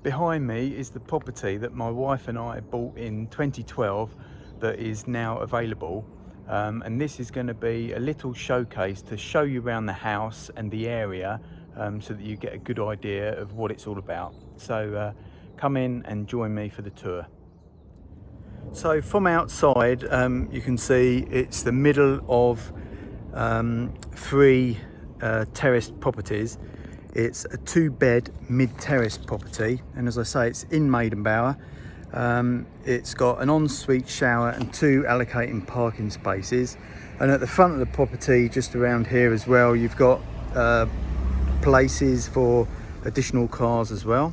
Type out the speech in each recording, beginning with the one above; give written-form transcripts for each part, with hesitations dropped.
Behind me is the property that my wife and I bought in 2012 that is now available. And this is going to be a little showcase to show you around the house and the area, so that you get a good idea of what it's all about. So come in and join me for the tour. So from outside, you can see it's the middle of three terraced properties. It's a 2-bed mid-terrace property, and as I say, it's in Maidenbower. It's got an ensuite shower and 2 allocating parking spaces, and at the front of the property, just around here as well, you've got places for additional cars as well.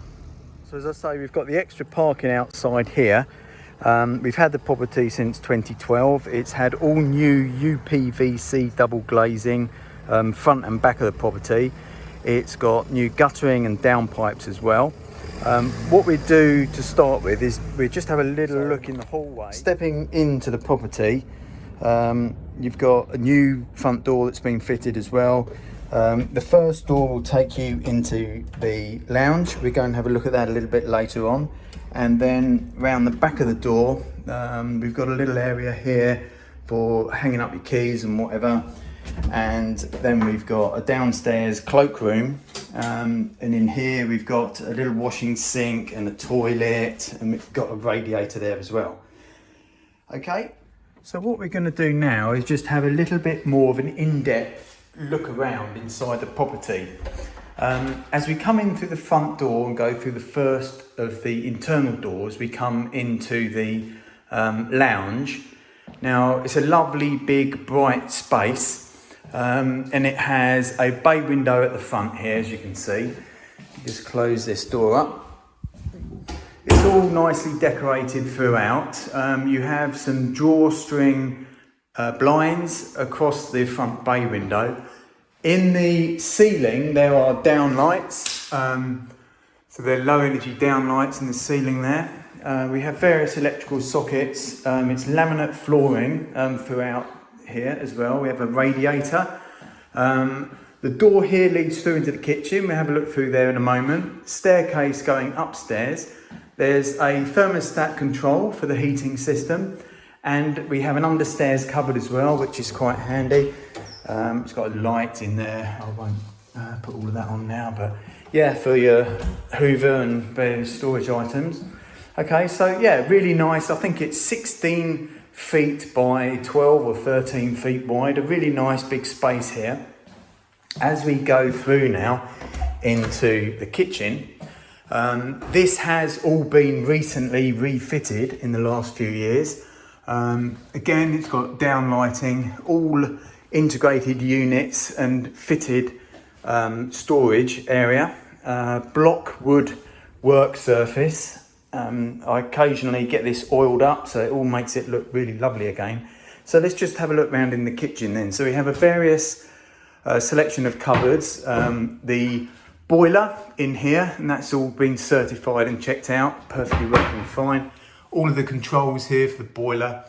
So as I say, we've got the extra parking outside here. We've had the property since 2012. It's had all new UPVC double glazing, front and back of the property. It's got new guttering and downpipes as well. What we do to start with is we just have a little look in the hallway. Stepping into the property, you've got a new front door that's been fitted as well. The first door will take you into the lounge. We're going to have a look at that a little bit later on. And then round the back of the door, we've got a little area here for hanging up your keys and whatever. And then we've got a downstairs cloakroom, and in here we've got a little washing sink and a toilet, and we've got a radiator there as well. Okay, so what we're going to do now is just have a little bit more of an in-depth look around inside the property. As we come in through the front door and go through the first of the internal doors, we come into the lounge. Now it's a lovely big bright space. And it has a bay window at the front here, as you can see. Just close this door up. It's all nicely decorated throughout. You have some drawstring blinds across the front bay window. In the ceiling there are downlights, so they're low energy downlights in the ceiling there. We have various electrical sockets. It's laminate flooring throughout here as well. We have a radiator. The door here leads through into the kitchen. We'll have a look through there in a moment. Staircase going upstairs. There's a thermostat control for the heating system, and we have an understairs cupboard as well, which is quite handy. It's got a light in there. I won't put all of that on now, but yeah, for your Hoover and various storage items. Okay, so yeah, really nice. I think it's 16 feet by 12 or 13 feet wide. A really nice big space here. As we go through now into the kitchen, this has all been recently refitted in the last few years. Again, it's got down lighting, all integrated units and fitted storage area, block wood work surface. I occasionally get this oiled up, so it all makes it look really lovely again. So let's just have a look around in the kitchen then. So we have a various selection of cupboards. The boiler in here, and that's all been certified and checked out, perfectly working fine. All of the controls here for the boiler,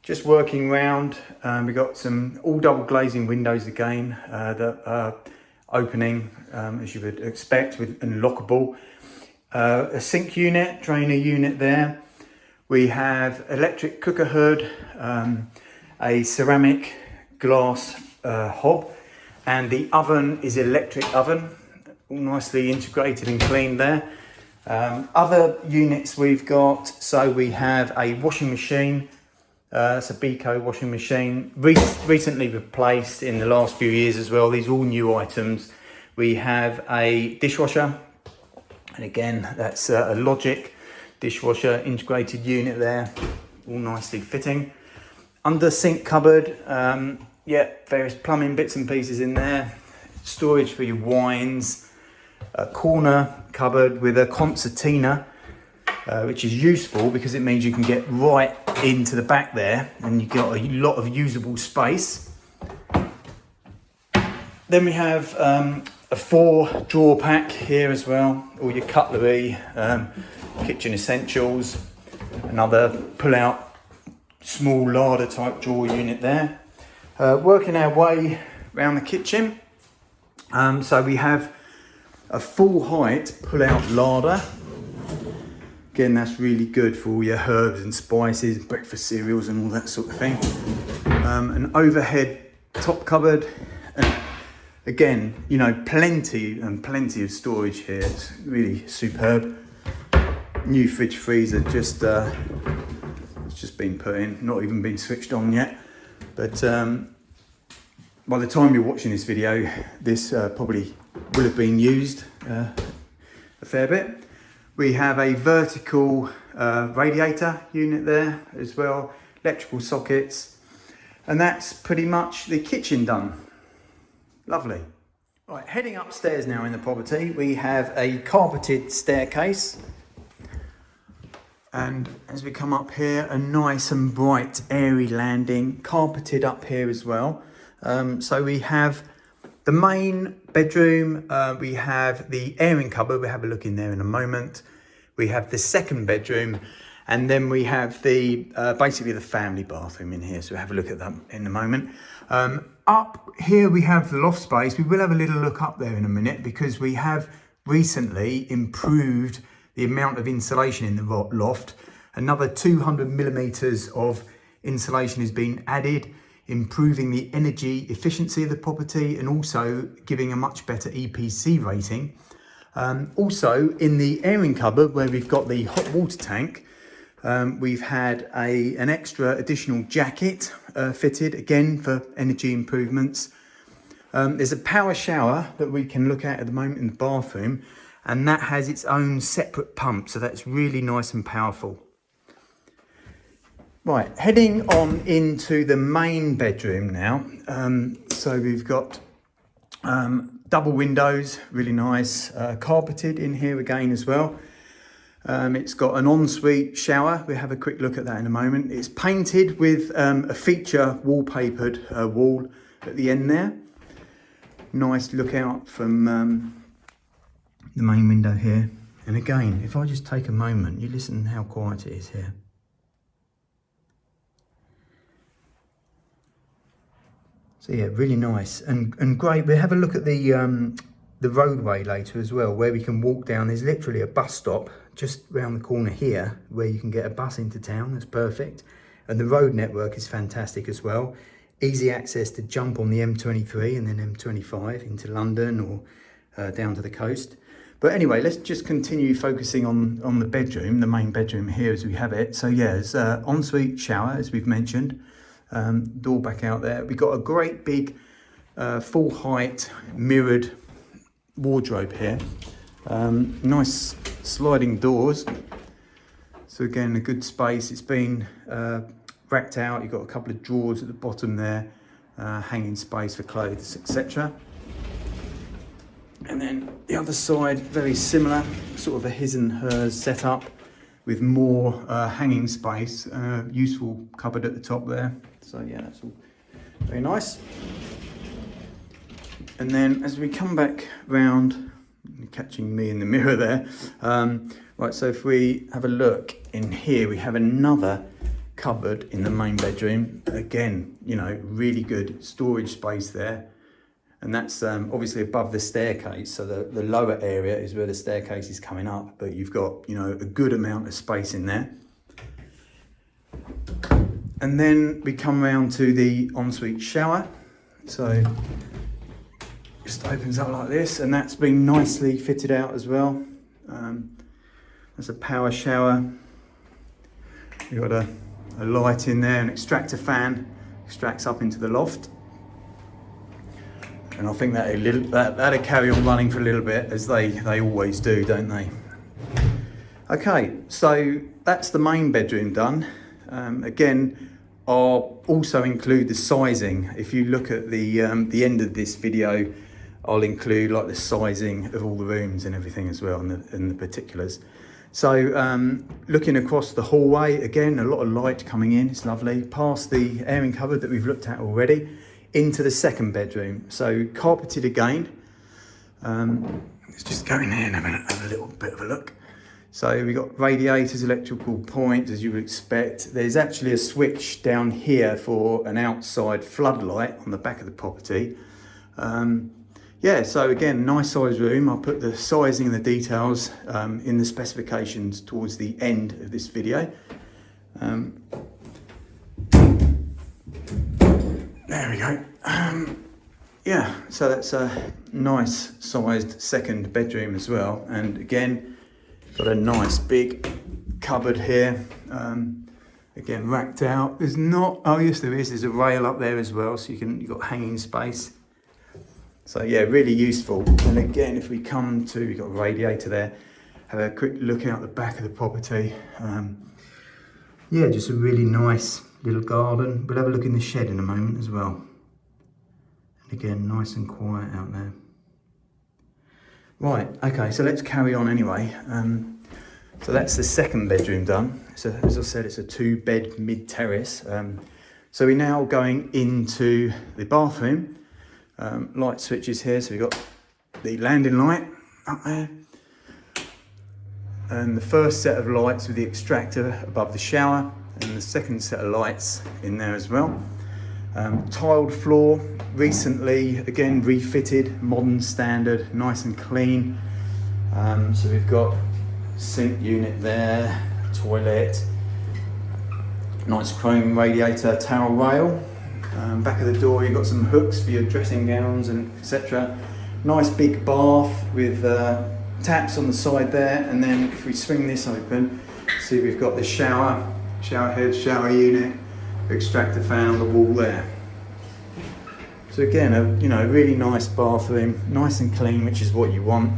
just working round. We've got some all double glazing windows again that are opening as you would expect, with unlockable. A sink unit, drainer unit there. We have electric cooker hood, a ceramic glass hob, and the oven is electric oven, all nicely integrated and cleaned there. Other units we've got, so we have a washing machine. It's a Beko washing machine, recently replaced in the last few years as well. These are all new items. We have a dishwasher. And again, that's a Logic dishwasher integrated unit there, all nicely fitting. Under sink cupboard, various plumbing bits and pieces in there. Storage for your wines. A corner cupboard with a concertina, which is useful because it means you can get right into the back there and you've got a lot of usable space. Then we have a 4 drawer pack here as well, all your cutlery, kitchen essentials, another pull out small larder type drawer unit there. Working our way around the kitchen, so we have a full height pull out larder Again, that's really good for all your herbs and spices, breakfast cereals and all that sort of thing. An overhead top cupboard. And again, you know, plenty of storage here. It's really superb. New fridge freezer, just it's just been put in, not even been switched on yet. But by the time you're watching this video, this probably will have been used a fair bit. We have a vertical radiator unit there as well, electrical sockets, and that's pretty much the kitchen done. Lovely. Right, heading upstairs now in the property, we have a carpeted staircase. And as we come up here, a nice and bright, airy landing, carpeted up here as well. So we have the main bedroom, we have the airing cupboard, we'll have a look in there in a moment. We have the second bedroom, and then we have the basically the family bathroom in here, so we'll have a look at that in a moment. Up here we have the loft space. We will have a little look up there in a minute, because we have recently improved the amount of insulation in the loft. Another 200 millimeters of insulation has been added, improving the energy efficiency of the property and also giving a much better EPC rating. Also in the airing cupboard, where we've got the hot water tank, we've had an extra additional jacket fitted, again for energy improvements. There's a power shower that we can look at the moment in the bathroom, and that has its own separate pump, so that's really nice and powerful. Right, heading on into the main bedroom now. So we've got double windows, really nice, carpeted in here again as well. It's got an ensuite shower. We'll have a quick look at that in a moment. It's painted with a feature wallpapered wall at the end there. Nice look out from the main window here. And again, if I just take a moment, you listen how quiet it is here. So yeah, really nice and great. We'll have a look at the roadway later as well, where we can walk down. There's literally a bus stop just round the corner here where you can get a bus into town. That's perfect. And the road network is fantastic as well. Easy access to jump on the M23 and then M25 into London or down to the coast. But anyway, let's just continue focusing on the bedroom, the main bedroom here as we have it. So yeah, it's an ensuite shower, as we've mentioned. Door back out there. We've got a great big full height mirrored wardrobe here. Nice sliding doors. So again, a good space. It's been racked out. You've got a couple of drawers at the bottom there, hanging space for clothes, etc. And then the other side, very similar, sort of a his and hers setup with more hanging space, useful cupboard at the top there. So yeah, that's all very nice. And then as we come back round, catching me in the mirror there. Right, so if we have a look in here, we have another cupboard in the main bedroom. Again, you know, really good storage space there. And that's obviously above the staircase. So the lower area is where the staircase is coming up, but you've got, you know, a good amount of space in there. And then we come round to the ensuite shower. So just opens up like this, and that's been nicely fitted out as well. There's a power shower. You've got a light in there, an extractor fan, extracts up into the loft. And I think that'll carry on running for a little bit, as they always do, don't they? Okay, so that's the main bedroom done. Again, I'll also include the sizing. If you look at the end of this video, I'll include like the sizing of all the rooms and everything as well, and the particulars. So looking across the hallway, again, a lot of light coming in, it's lovely. Past the airing cupboard that we've looked at already, into the second bedroom. So carpeted again. Let's just go in here and have a little bit of a look. So we've got radiators, electrical points, as you would expect. There's actually a switch down here for an outside floodlight on the back of the property. yeah, so again, nice size room. I'll put the sizing and the details in the specifications towards the end of this video. There we go. Yeah, so that's a nice sized second bedroom as well. And again, got a nice big cupboard here. Again, racked out. There's not, oh yes there is, there's a rail up there as well, so you've got hanging space. So yeah, really useful. And again, if we come to, we've got a radiator there, have a quick look out the back of the property. Yeah, just a really nice little garden. We'll have a look in the shed in a moment as well. And again, nice and quiet out there. Right, okay, so let's carry on anyway. So that's the second bedroom done. So as I said, it's a 2-bed mid-terrace. So we're now going into the bathroom. Light switches here, so we've got the landing light up there. And the first set of lights with the extractor above the shower, and the second set of lights in there as well. Tiled floor, recently, again, refitted, modern standard, nice and clean. So we've got sink unit there, toilet, nice chrome radiator, towel rail. Back of the door you've got some hooks for your dressing gowns and etc. Nice big bath with taps on the side there, and then if we swing this open, see we've got the shower head, shower unit, extractor fan on the wall there. So again, a really nice bathroom, nice and clean, which is what you want.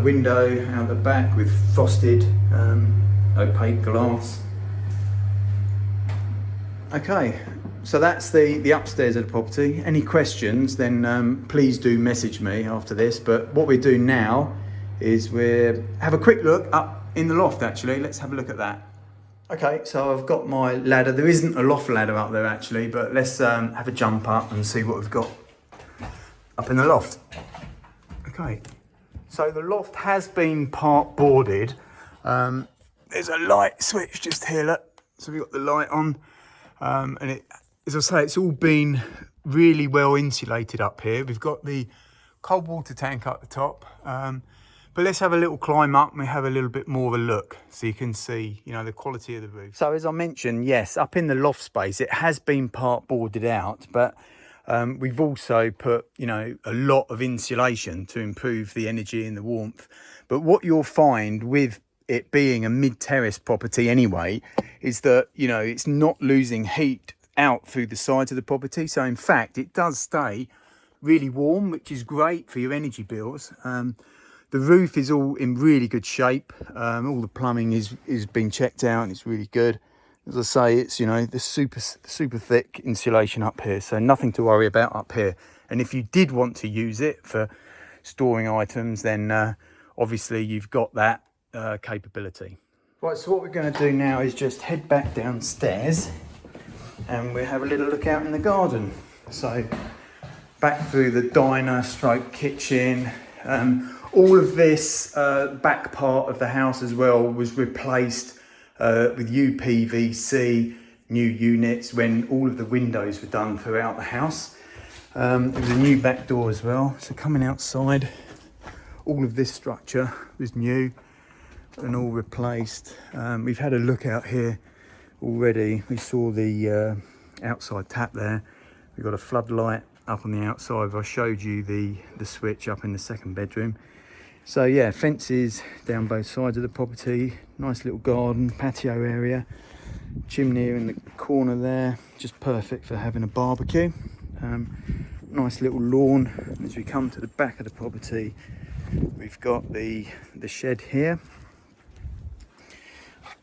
Window out the back with frosted opaque glass. Okay, so that's the upstairs of the property. Any questions, then please do message me after this. But what we do now is we have a quick look up in the loft actually. Let's have a look at that. Okay, so I've got my ladder. There isn't a loft ladder up there actually, but let's have a jump up and see what we've got up in the loft. Okay. So the loft has been part boarded. There's a light switch just here, look. So we've got the light on. And it, as I say, it's all been really well insulated up here. We've got the cold water tank up the top. But let's have a little climb up and we have a little bit more of a look so you can see, the quality of the roof. So as I mentioned, yes, up in the loft space, it has been part boarded out, but we've also put, a lot of insulation to improve the energy and the warmth. But what you'll find with it being a mid-terrace property anyway, is that, it's not losing heat out through the sides of the property. So in fact, it does stay really warm, which is great for your energy bills. The roof is all in really good shape. All the plumbing is being checked out and it's really good. As I say, it's, the super thick insulation up here, so nothing to worry about up here. And if you did want to use it for storing items, then obviously you've got that capability. Right, so what we're going to do now is just head back downstairs and we'll have a little look out in the garden. So back through the diner stroke kitchen. All of this back part of the house as well was replaced with UPVC new units when all of the windows were done throughout the house. There was a new back door as well. So coming outside, all of this structure was new and all replaced. We've had a look out here already. We saw the outside tap there. We've got a floodlight up on the outside. I showed you the switch up in the second bedroom. So yeah, fences down both sides of the property, nice little garden, patio area, chimney in the corner there, just perfect for having a barbecue. Nice little lawn. As we come to the back of the property, we've got the shed here.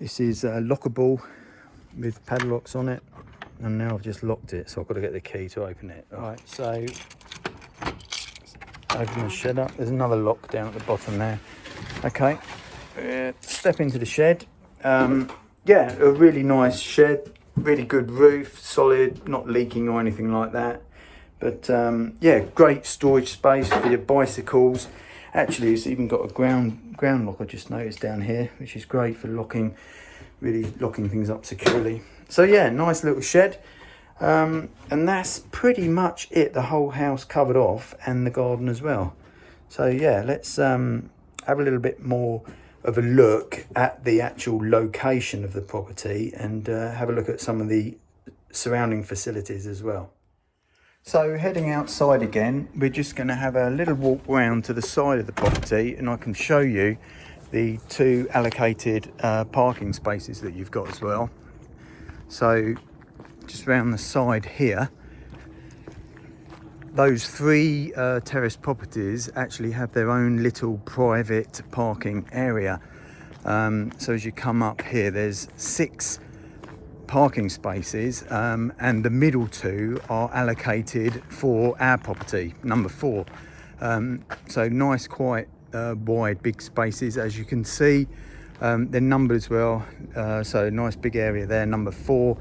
This is lockable with padlocks on it, and now I've just locked it, so I've got to get the key to open it. Right, so open the shed up. There's another lock down at the bottom there. Okay, step into the shed. Yeah, a really nice shed, really good roof, solid, not leaking or anything like that. But yeah, great storage space for your bicycles. Actually, it's even got a ground lock, I just noticed down here, which is great for locking things up securely. So yeah, nice little shed. And that's pretty much it. The whole house covered off, and the garden as well. So yeah, let's have a little bit more of a look at the actual location of the property, and have a look at some of the surrounding facilities as well. So heading outside again, we're just going to have a little walk round to the side of the property, and I can show you the 2 allocated parking spaces that you've got as well. So just round the side here, those 3 terrace properties actually have their own little private parking area. So as you come up here, there's 6 parking spaces, and the middle 2 are allocated for our property, number 4. So nice, quite wide, big spaces, as you can see. They're numbered as well, so nice big area there, number 4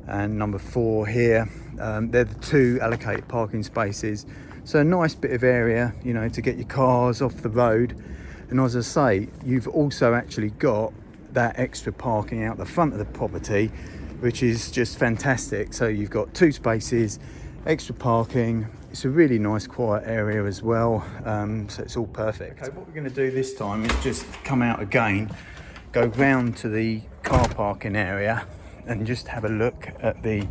and number 4 here. They're the 2 allocated parking spaces, so a nice bit of area, you know, to get your cars off the road. And as I say, you've also actually got that extra parking out the front of the property, which is just fantastic. So you've got 2 spaces, extra parking. It's a really nice quiet area as well, so it's all perfect. Okay, what we're going to do this time is just come out again, go round to the car parking area, and just have a look at the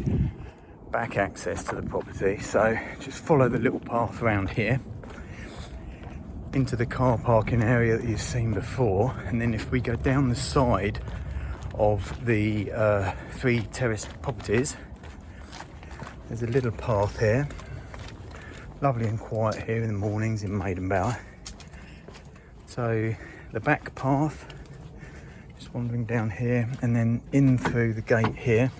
back access to the property. So just follow the little path around here into the car parking area that you've seen before, and then if we go down the side of the 3 terrace properties, there's a little path here, lovely and quiet here in the mornings in Maidenbower. So the back path, just wandering down here, and then in through the gate here,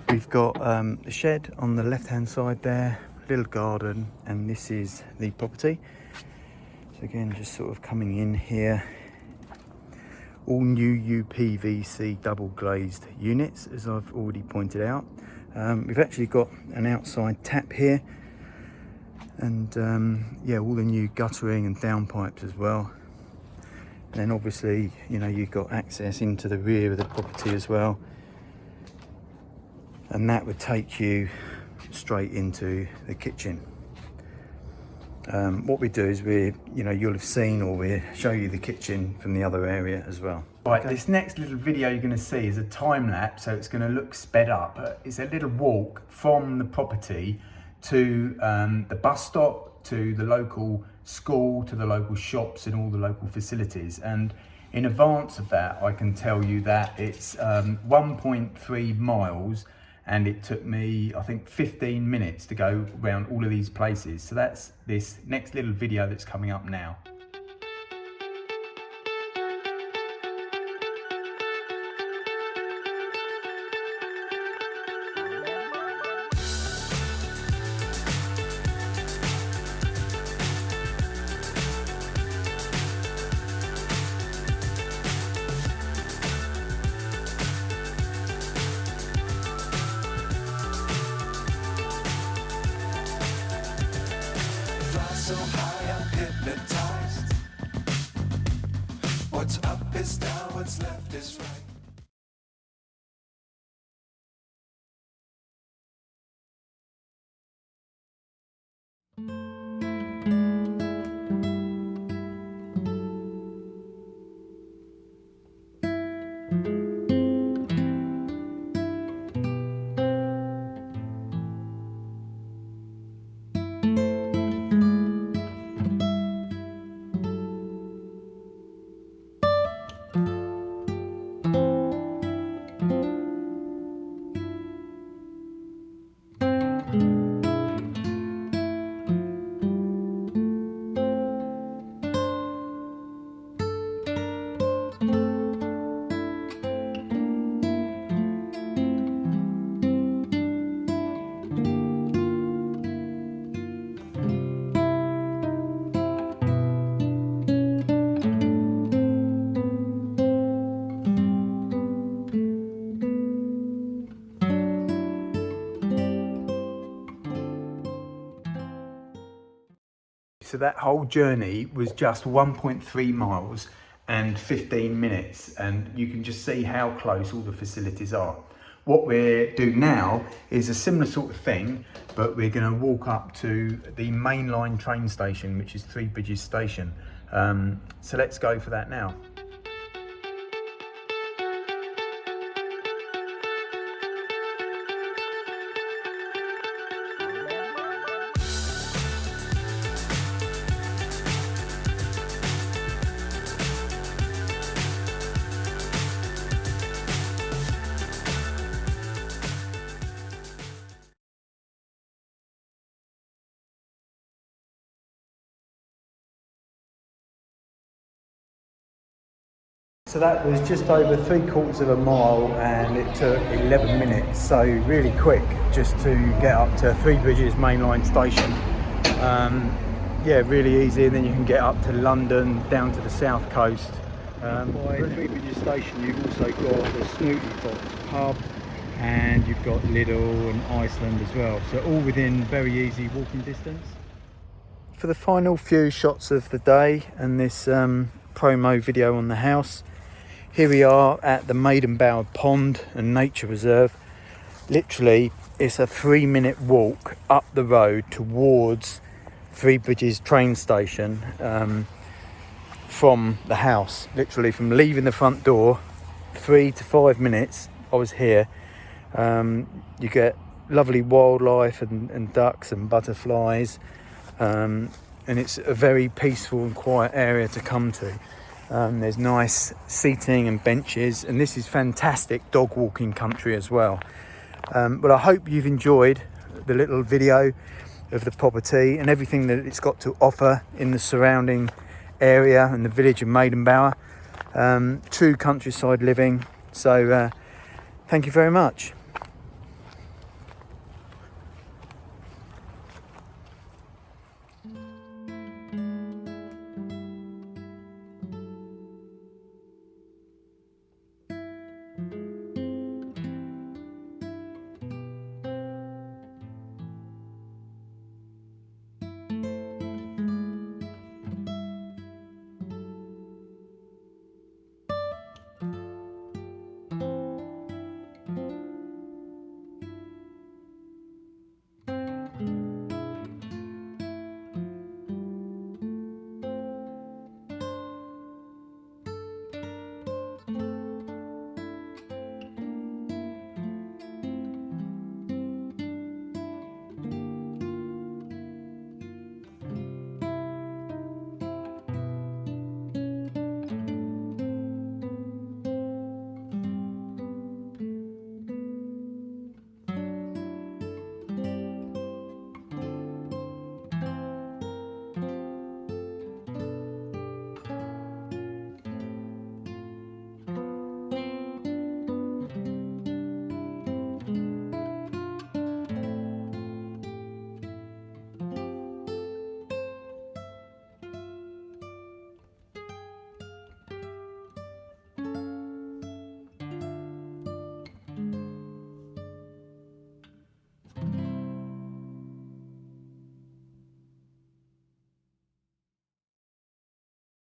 we've got the shed on the left hand side there, little garden, and this is the property. So again, just sort of coming in here, all new UPVC double glazed units, as I've already pointed out. We've actually got an outside tap here, and yeah, all the new guttering and downpipes as well. And then obviously, you know, you've got access into the rear of the property as well, and that would take you straight into the kitchen. What we do is you'll have seen, or we show you the kitchen from the other area as well. Right, okay. This next little video you're going to see is a time lapse, so it's going to look sped up. It's a little walk from the property to the bus stop, to the local school, to the local shops and all the local facilities. And in advance of that, I can tell you that it's 1.3 miles, and it took me, I think, 15 minutes to go around all of these places. So that's this next little video that's coming up now. So high, I'm hypnotized. What's up is down, what's left is right. So that whole journey was just 1.3 miles and 15 minutes, and you can just see how close all the facilities are. what we're doing now is a similar sort of thing, but we're going to walk up to the mainline train station, which is Three Bridges Station. So let's go for that now. So that was just over 3/4 of a mile, and it took 11 minutes, so really quick just to get up to Three Bridges mainline station. Yeah, really easy, and then you can get up to London, down to the south coast. By Three Bridges station you've also got the Snooty Fox pub, and you've got Lidl and Iceland as well, so all within very easy walking distance. For the final few shots of the day and this promo video on the house, here we are at the Maiden-Bowered Pond and Nature Reserve. Literally, it's a 3-minute walk up the road towards Three Bridges train station from the house. Literally, from leaving the front door, 3 to 5 minutes, I was here. You get lovely wildlife and ducks and butterflies, and it's a very peaceful and quiet area to come to. There's nice seating and benches, and this is fantastic dog walking country as well. But I hope you've enjoyed the little video of the property and everything that it's got to offer in the surrounding area and the village of Maiden-Bower. True countryside living. So thank you very much.